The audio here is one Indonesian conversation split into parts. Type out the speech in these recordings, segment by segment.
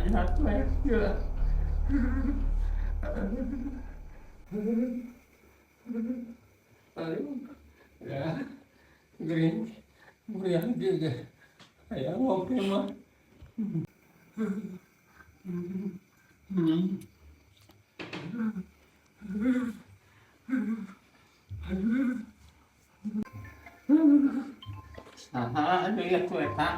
aja ya. Aduh, ya, green, meriah juga. Kayak ngopi mah. Ada ya tuh eta.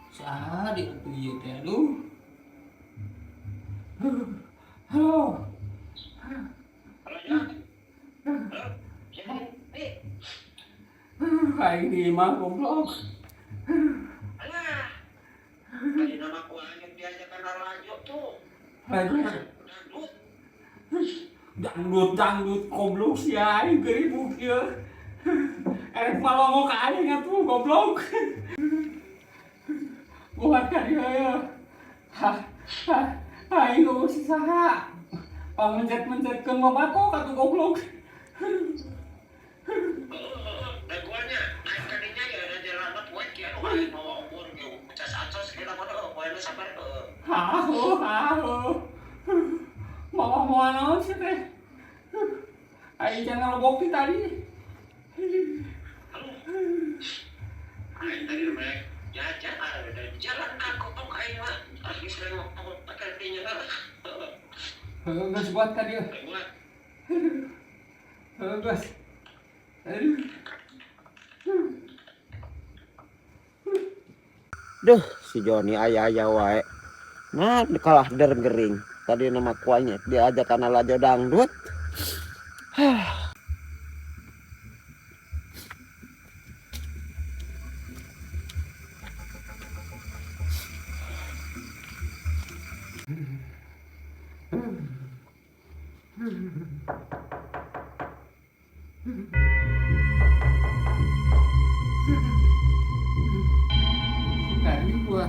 Sadi atuh ieu teh aduh. Halo. Kayak di mah goblok. Alah, tadi nama ku aja diajakan Rajo tuh. Lagi Dangdut. dangdut goblok si aing geribuk ieu. Erek malongo ka aing atuh goblok. Buat ka dieu ya. Aing geus si saha. Pamencet-mencetkeun mah batok atuh goblok. Dan guanya, aing kadinya ya ada jalan poe kieu anu aing mau ukur ge pecah acos kita mah poe nu sabar Haho. Mau naon sih teh? Aing jangan lebok tadi. aing tadi mah jajan ada jalan aku tong aing mah habis sering mau pakai dinya kan. Geus buat ka dieu. Buat Geus. Aduh. Duh, si Joni ayah wae. Nah, kalah der gering. Tadi nama kuahnya diajak karena lajo dangdut. Kali gua.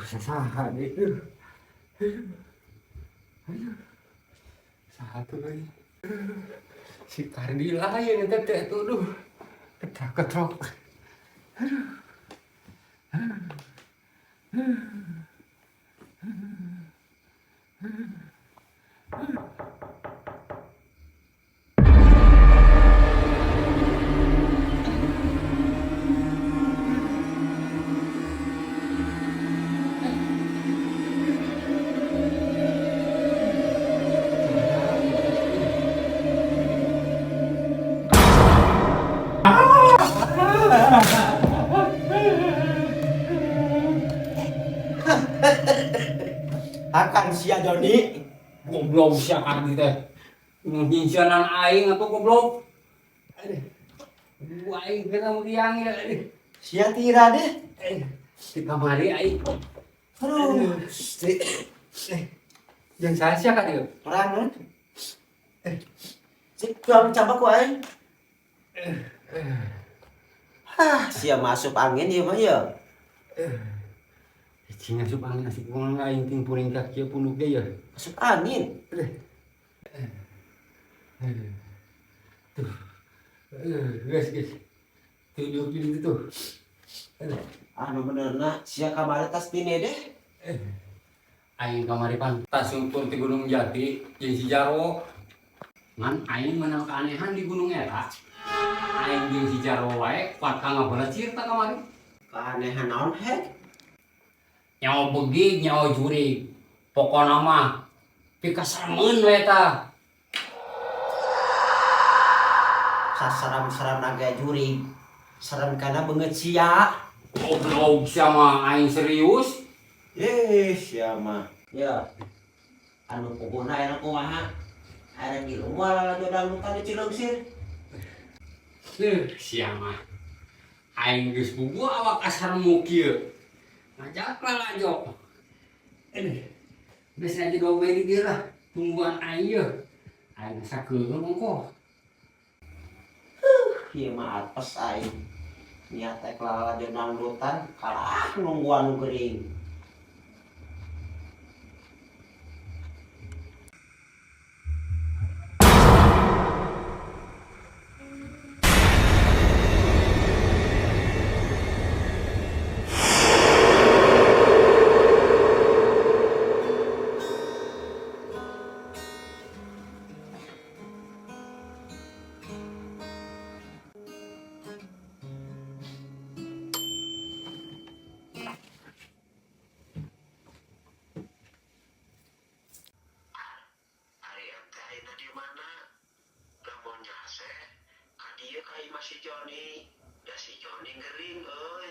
Sasaha itu. Satu lagi. Si Kardila yang teh tuh duh. Ketrok. Akan sia Joni. Goblok sia Kardi teh. Nyincanan aing atuh goblok. Gua aing kena meriang ya. Sia tira deh. Di kamari aing. Aduh. Jeung sia ka dieu? Orang si tuang cabak wae. Sia masuk angin ya mah ya. Cing asup angin asup ngomong aing ting puring ka kieu punduk ge ya. Masuk angin. Tuh. Guys. Tuh di situ. Anu benerna sia kamari tas tine deh. Aing kamari pan tas umpur ti Gunung Jati jeung si Jarwo. Ngan aing meunang keanehan di gunung eta. Aing jeung si Jarwo wae kuat ka ngabeula cirta kamari. Keanehan naon he? Nyawa begig nyawa jurig. Pokona mah pikasareun we eta. Sasaram-saram naga jurig. Saram kana beungeut sia. Goblok sia mah aing serius. Sia mah. Ya. Anu pokona era kumaha? Ada di rumah lajo dangdutan di Cileungsir. Sia mah. Aing geus bubu awak asarmu kieu. Ngajaklah lajo. Geus aja gawe di dieu lah. Tungguan aing yeuh. Aing sakeung mongko. Ieu mah apes aing. Nyata kelala jeung dangdutan kalah nunggu anu geuring. Hari ente ayeuna di mana? Lamun nyase ka dieu ka imah si Joni. Da si Joni geuring euy.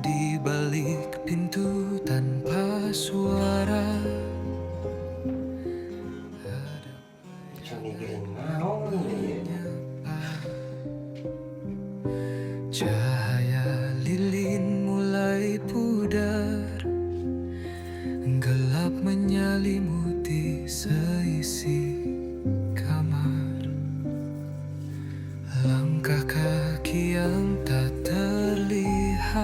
Di balik pintu tanpa suara Joni geuring naon ieu? cahaya lilin mulai pudar, gelap menyelimuti seisi kamar. Langkah kaki yang tak terlihat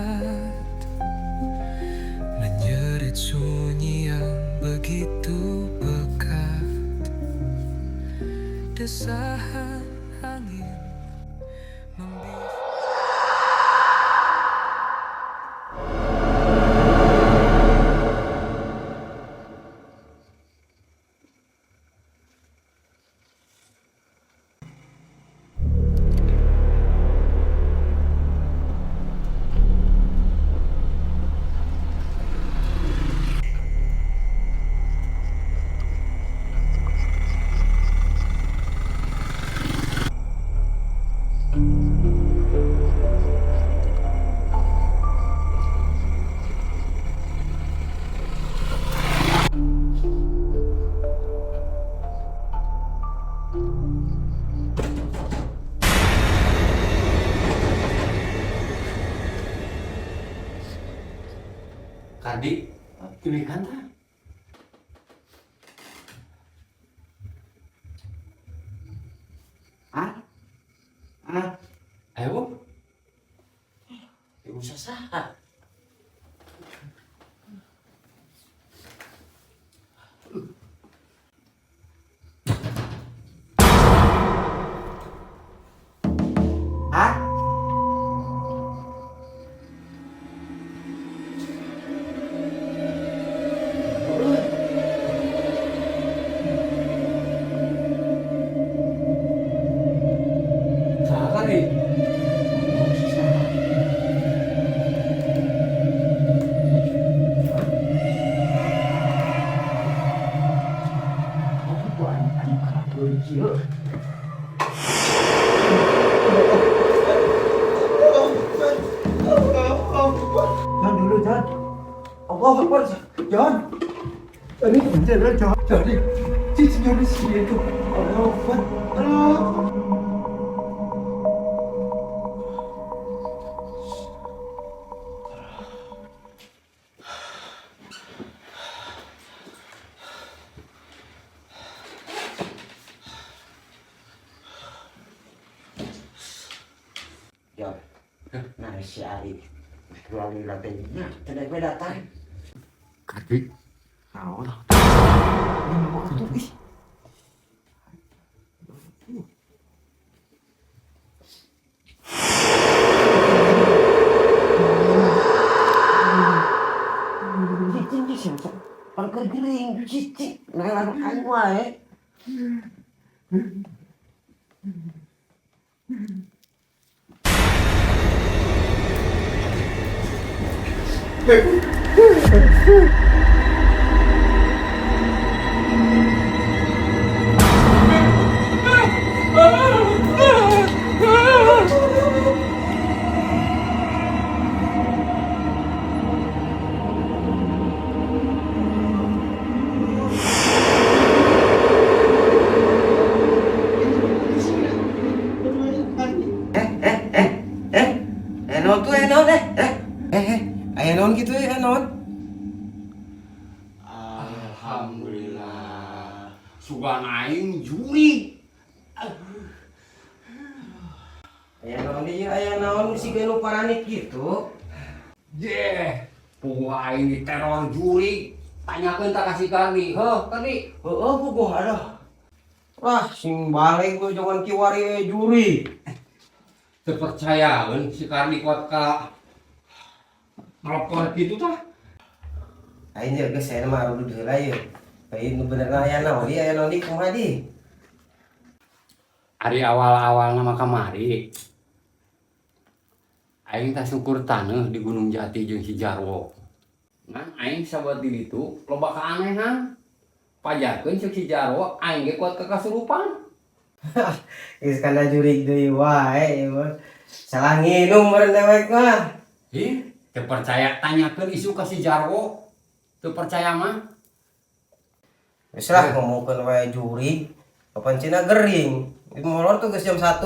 menyerit sunyi yang begitu pekat. Desahan angin membisu. Kardi, pilih kan ta? Ayo, Ibu sasaha. Ah? saha Kardi? John dulu John. Allah Akbar John. Ini beneran John. Jadi cincin di sini itu. Allah Akbar. Allah. John. Nah si Ari melalui lantainya tidak beda datang. Kardi, Naon? Ini mau tuh ih. Cicing di sini. Pangker gering cicing. Nah aing wae. Naon tuh naon aya naon gitu ya naon? alhamdulillah. jurugan aing juri. Aya naon si genu paranik gitu. Puha aing diteror juri. Tanyakeun tak kasih Kardi. Heuh, Kardi. Heeh, bogoh ada. Wah, sing balik gue jangan kiwari juri. Teu percayaeun si Kardi kuat ka nelpon gitu tah. Aing jaga saya mah udah heula ye. Aing nu bener aya naon di kumaha di. Ari awal-awal nama kamari. Aing tak syukur taneuh di Gunung Jati jeung si Jarwo. Ngan aing sabat di ditu loba kaanehan. Pajarkeun ceuk si Jarwo aing ge kuat kekasurupan. Geus kana jurig deui wae ieu. Salah nginum meureun dewek mah. Ih, teu percaya tanyakeun isu ka si Jarwo. Teu percaya mah. Wis lah ngomongkeun wae jurig. Papan cina gering. Di molor tuh geus jam 1.